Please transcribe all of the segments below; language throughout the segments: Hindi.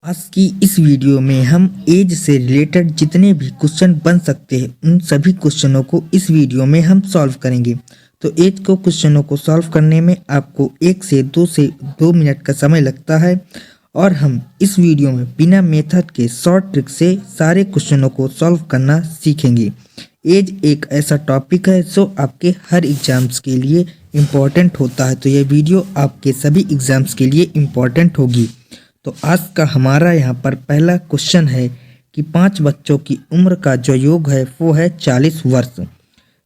आज की इस वीडियो में हम एज से रिलेटेड जितने भी क्वेश्चन बन सकते हैं उन सभी क्वेश्चनों को इस वीडियो में हम सॉल्व करेंगे। तो एज को क्वेश्चनों को सॉल्व करने में आपको 1 से 2 मिनट का समय लगता है और हम इस वीडियो में बिना मेथड के शॉर्ट ट्रिक से सारे क्वेश्चनों को सॉल्व करना सीखेंगे। एज एक ऐसा टॉपिक है जो आपके हर एग्जाम्स के लिए इम्पॉर्टेंट होता है, तो यह वीडियो आपके सभी एग्जाम्स के लिए इम्पॉर्टेंट होगी। तो आज का हमारा यहाँ पर पहला क्वेश्चन है कि 5 बच्चों की उम्र का जो योग है वो है 40 वर्ष,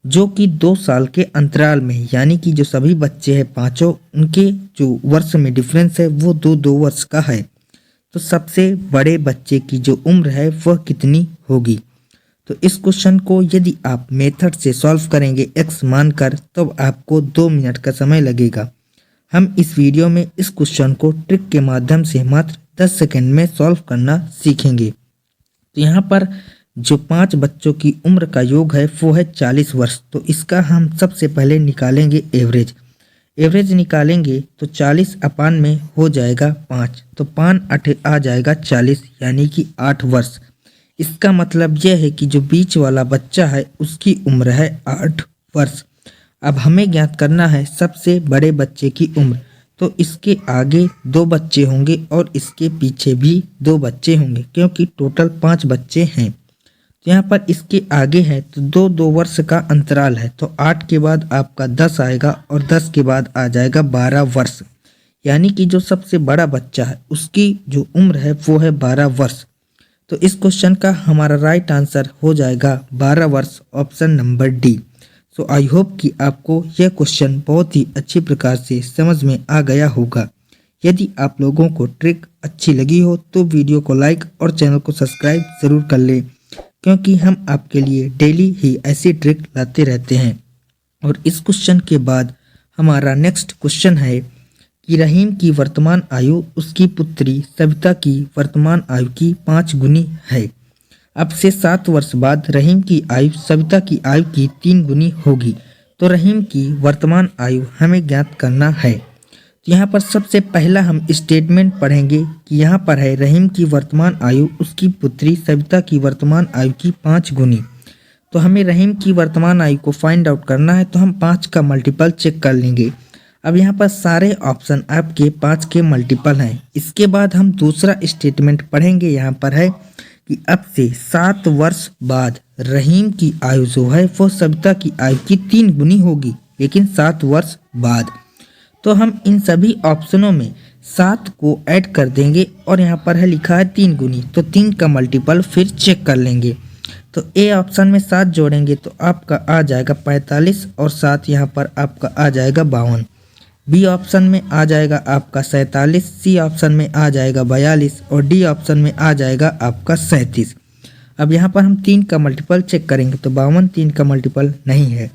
जो कि 2 साल के अंतराल में, यानी कि जो सभी बच्चे हैं पांचों, उनके जो वर्ष में डिफरेंस है वो 2-2 वर्ष का है। तो सबसे बड़े बच्चे की जो उम्र है वह कितनी होगी? तो इस क्वेश्चन को यदि आप मेथड से सॉल्व करेंगे x मानकर, तो आपको 2 मिनट का समय लगेगा। हम इस वीडियो में इस क्वेश्चन को ट्रिक के माध्यम से मात्र 10 सेकंड में सॉल्व करना सीखेंगे। तो यहाँ पर जो 5 बच्चों की उम्र का योग है वो है 40 वर्ष। तो इसका हम सबसे पहले निकालेंगे एवरेज। एवरेज निकालेंगे तो 40 अपान में हो जाएगा 5, तो 5 8 आ जाएगा 40, यानी कि 8 वर्ष। इसका मतलब यह है कि जो बीच वाला बच्चा है उसकी उम्र है 8 वर्ष। अब हमें ज्ञात करना है सबसे बड़े बच्चे की उम्र। तो इसके आगे 2 बच्चे होंगे और इसके पीछे भी 2 बच्चे होंगे, क्योंकि टोटल 5 बच्चे हैं। तो यहाँ पर इसके आगे है तो 2-2 वर्ष का अंतराल है, तो 8 के बाद आपका 10 आएगा और 10 के बाद आ जाएगा 12 वर्ष, यानी कि जो सबसे बड़ा बच्चा है उसकी जो उम्र है वो है 12 वर्ष। तो इस क्वेश्चन का हमारा राइट आंसर हो जाएगा 12 वर्ष, option number D. So I hope कि आपको यह क्वेश्चन बहुत ही अच्छी प्रकार से समझ में आ गया होगा। यदि आप लोगों को ट्रिक अच्छी लगी हो तो वीडियो को लाइक और चैनल को सब्सक्राइब ज़रूर कर लें, क्योंकि हम आपके लिए डेली ही ऐसी ट्रिक लाते रहते हैं। और इस क्वेश्चन के बाद हमारा नेक्स्ट क्वेश्चन है कि रहीम की वर्तमान आयु उसकी पुत्री सविता की वर्तमान आयु की 5 गुनी है। अब से 7 वर्ष बाद रहीम की आयु सविता की आयु की 3 गुनी होगी। तो रहीम की वर्तमान आयु हमें ज्ञात करना है। तो यहाँ पर सबसे पहला हम स्टेटमेंट पढ़ेंगे कि यहाँ पर है रहीम की वर्तमान आयु उसकी पुत्री सविता की वर्तमान आयु की 5 गुनी। तो हमें रहीम की वर्तमान आयु को फाइंड आउट करना है, तो हम 5 का मल्टीपल चेक कर लेंगे। अब यहाँ पर सारे ऑप्शन आपके 5 के मल्टीपल हैं। इसके बाद हम दूसरा स्टेटमेंट पढ़ेंगे। यहाँ पर है कि अब से 7 वर्ष बाद रहीम की आयु जो है वो सविता की आयु की 3 गुनी होगी, लेकिन 7 वर्ष बाद। तो हम इन सभी ऑप्शनों में 7 को ऐड कर देंगे और यहाँ पर है लिखा है 3 गुनी, तो 3 का मल्टीपल फिर चेक कर लेंगे। तो ए ऑप्शन में 7 जोड़ेंगे तो आपका आ जाएगा 45 और 7 यहाँ पर आपका आ जाएगा 52। बी ऑप्शन में आ जाएगा आपका 47, सी ऑप्शन में आ जाएगा 42 और डी ऑप्शन में आ जाएगा आपका 37। अब यहाँ पर हम 3 का मल्टीपल चेक करेंगे तो 52 3 का मल्टीपल नहीं है,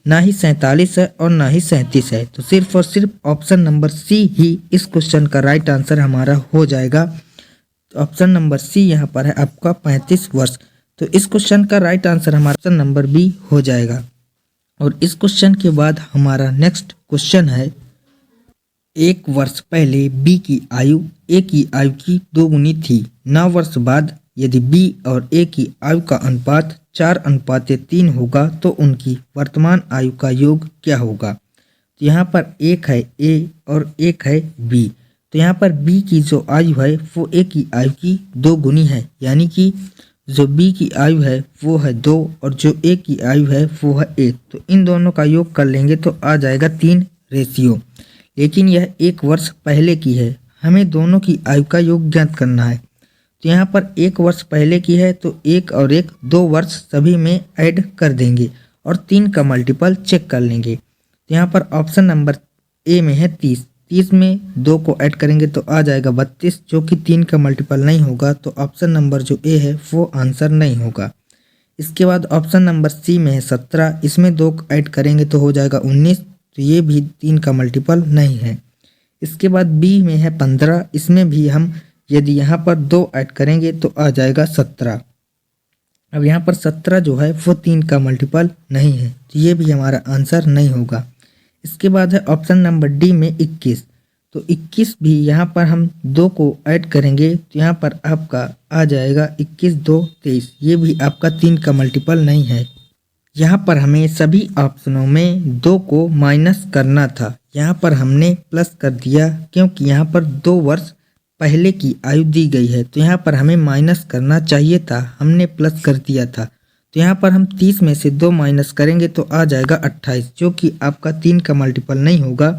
ना ही 47 है और ना ही 37 है। तो सिर्फ और सिर्फ ऑप्शन नंबर सी ही इस क्वेश्चन का राइट आंसर हमारा हो जाएगा। तो ऑप्शन नंबर सी यहाँ पर है आपका 35 वर्ष। तो इस क्वेश्चन का राइट आंसर हमारा ऑप्शन नंबर बी हो जाएगा। और इस क्वेश्चन के बाद हमारा नेक्स्ट क्वेश्चन है 1 वर्ष पहले बी की आयु ए की आयु की 2 गुनी थी। 9 वर्ष बाद यदि बी और ए की आयु का अनुपात 4:3 होगा तो उनकी वर्तमान आयु का योग क्या होगा? तो यहाँ पर एक है ए और एक है बी। तो यहाँ पर बी की जो आयु है वो ए की आयु की 2 गुनी है, यानी कि जो बी की आयु है वो है 2 और जो ए की आयु है वो है 1। तो इन दोनों का योग कर लेंगे तो आ जाएगा 3 रेशियो। लेकिन यह 1 वर्ष पहले की है, हमें दोनों की आयु का योग ज्ञात करना है। तो यहाँ पर 1 वर्ष पहले की है तो 1 और 1 2 वर्ष सभी में ऐड कर देंगे और 3 का मल्टीपल चेक कर लेंगे। तो यहाँ पर ऑप्शन नंबर ए में है 30, 30 में 2 को ऐड करेंगे तो आ जाएगा 32, जो कि 3 का मल्टीपल नहीं होगा। तो ऑप्शन नंबर जो ए है वो आंसर नहीं होगा। इसके बाद ऑप्शन नंबर सी में है 17, इसमें 2 ऐड करेंगे तो हो जाएगा 19, तो ये भी 3 का मल्टीपल नहीं है। इसके बाद बी में है 15, इसमें भी हम यदि यहाँ पर 2 ऐड करेंगे तो आ जाएगा 17। अब यहाँ पर 17 जो है वो 3 का मल्टीपल नहीं है, तो ये भी हमारा आंसर नहीं होगा। इसके बाद है ऑप्शन नंबर डी में 21, तो 21 भी यहाँ पर हम 2 को ऐड करेंगे तो यहाँ पर आपका आ जाएगा 21 2 23। ये भी आपका 3 का मल्टीपल नहीं है। यहाँ पर हमें सभी ऑप्शनों में 2 को माइनस करना था, यहाँ पर हमने प्लस कर दिया क्योंकि यहाँ पर 2 वर्ष पहले की आयु दी गई है। तो यहाँ पर हमें माइनस करना चाहिए था, हमने प्लस कर दिया था। तो यहाँ पर हम 30 में से 2 माइनस करेंगे तो आ जाएगा 28, जो कि आपका 3 का मल्टीपल नहीं होगा।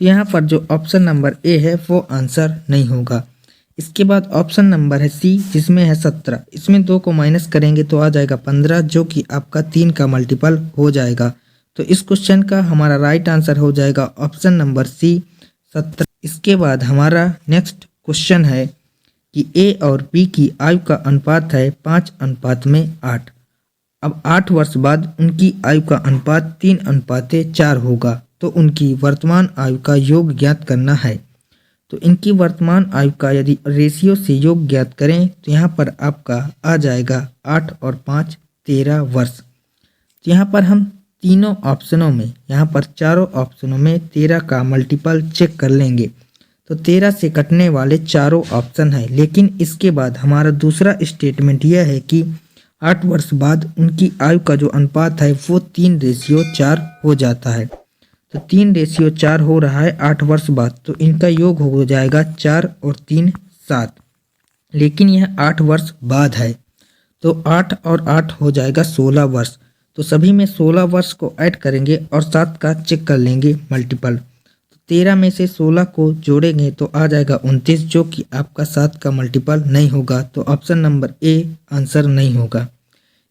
तो यहाँ पर जो ऑप्शन नंबर ए है वो आंसर नहीं होगा। इसके बाद ऑप्शन नंबर है सी, जिसमें है 17। इसमें 2 को माइनस करेंगे तो आ जाएगा 15, जो कि आपका 3 का मल्टीपल हो जाएगा। तो इस क्वेश्चन का हमारा राइट आंसर हो जाएगा ऑप्शन नंबर सी 17। इसके बाद हमारा नेक्स्ट क्वेश्चन है कि ए और बी की आयु का अनुपात है 5:8। अब 8 वर्ष बाद उनकी आयु का अनुपात 3:4 होगा, तो उनकी वर्तमान आयु का योग ज्ञात करना है। तो इनकी वर्तमान आयु का यदि रेशियो से योग ज्ञात करें तो यहाँ पर आपका आ जाएगा 8 और 5 13 वर्ष। तो यहाँ पर हम तीनों ऑप्शनों में, यहाँ पर चारों ऑप्शनों में 13 का मल्टीपल चेक कर लेंगे। तो 13 से कटने वाले चारों ऑप्शन है, लेकिन इसके बाद हमारा दूसरा स्टेटमेंट यह है कि 8 वर्ष बाद उनकी आयु का जो अनुपात है वो 3:4 हो जाता है। तो 3:4 हो रहा है 8 वर्ष बाद, तो इनका योग हो जाएगा 4 और 3 7। लेकिन यह 8 वर्ष बाद है, तो 8 और 8 हो जाएगा 16 वर्ष। तो सभी में 16 वर्ष को ऐड करेंगे और 7 का चेक कर लेंगे मल्टीपल। 13 में से 16 को जोड़ेंगे तो आ जाएगा 29, जो कि आपका 7 का मल्टीपल नहीं होगा। तो ऑप्शन नंबर ए आंसर नहीं होगा।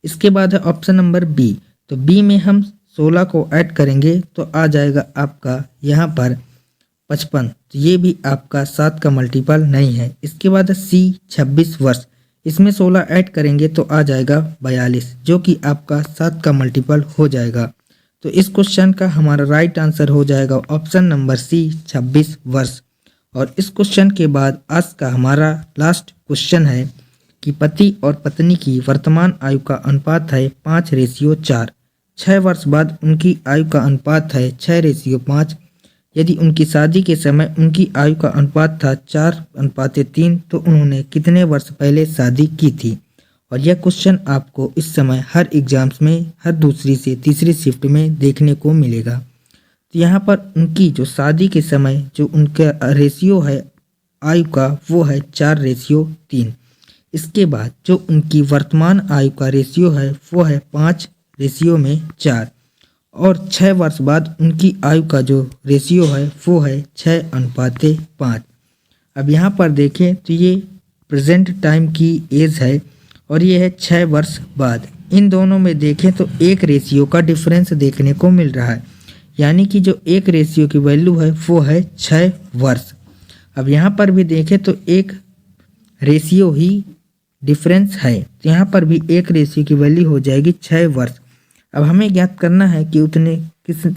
इसके बाद है ऑप्शन नंबर बी। तो बी में हम 16 को ऐड करेंगे तो आ जाएगा आपका यहाँ पर 55, तो ये भी आपका 7 का मल्टीपल नहीं है। इसके बाद सी 26 वर्ष, इसमें 16 ऐड करेंगे तो आ जाएगा 42, जो कि आपका 7 का मल्टीपल हो जाएगा। तो इस क्वेश्चन का हमारा राइट आंसर हो जाएगा ऑप्शन नंबर सी 26 वर्ष। और इस क्वेश्चन के बाद आज का हमारा लास्ट क्वेश्चन है कि पति और पत्नी की वर्तमान आयु का अनुपात है 5:4। 6 वर्ष बाद उनकी आयु का अनुपात है 6:5। यदि उनकी शादी के समय उनकी आयु का अनुपात था 4:3, तो उन्होंने कितने वर्ष पहले शादी की थी। और यह क्वेश्चन आपको इस समय हर एग्जाम्स में हर दूसरी से तीसरी शिफ्ट में देखने को मिलेगा। तो यहाँ पर उनकी जो शादी के समय जो उनका रेशियो है आयु का वो है 4:3। इसके बाद जो उनकी वर्तमान आयु का रेशियो है वो है 5:4। और 6 वर्ष बाद उनकी आयु का जो रेशियो है वो है 6:5। अब यहाँ पर देखें तो ये प्रेजेंट टाइम की एज है और ये है 6 वर्ष बाद। इन दोनों में देखें तो एक रेशियो का डिफरेंस देखने को मिल रहा है, यानी कि जो एक रेशियो की वैल्यू है वो है 6 वर्ष। अब यहाँ पर भी देखें तो एक रेशियो ही डिफरेंस है, तो यहाँ पर भी एक रेशियो की वैल्यू हो जाएगी 6 वर्ष। अब हमें ज्ञात करना है कि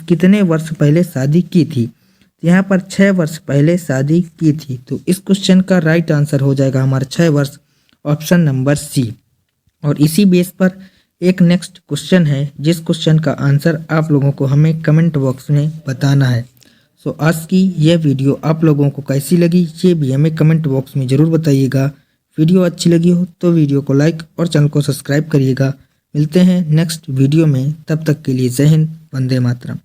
कितने वर्ष पहले शादी की थी। तो यहाँ पर 6 वर्ष पहले शादी की थी, तो इस क्वेश्चन का राइट आंसर हो जाएगा हमारा 6 वर्ष, ऑप्शन नंबर सी। और इसी बेस पर एक नेक्स्ट क्वेश्चन है, जिस क्वेश्चन का आंसर आप लोगों को हमें कमेंट बॉक्स में बताना है। सो आज की यह वीडियो आप लोगों को कैसी लगी ये भी हमें कमेंट बॉक्स में ज़रूर बताइएगा। वीडियो अच्छी लगी हो तो वीडियो को लाइक और चैनल को सब्सक्राइब करिएगा। मिलते हैं नेक्स्ट वीडियो में, तब तक के लिए जय हिंद, वंदे मातरम।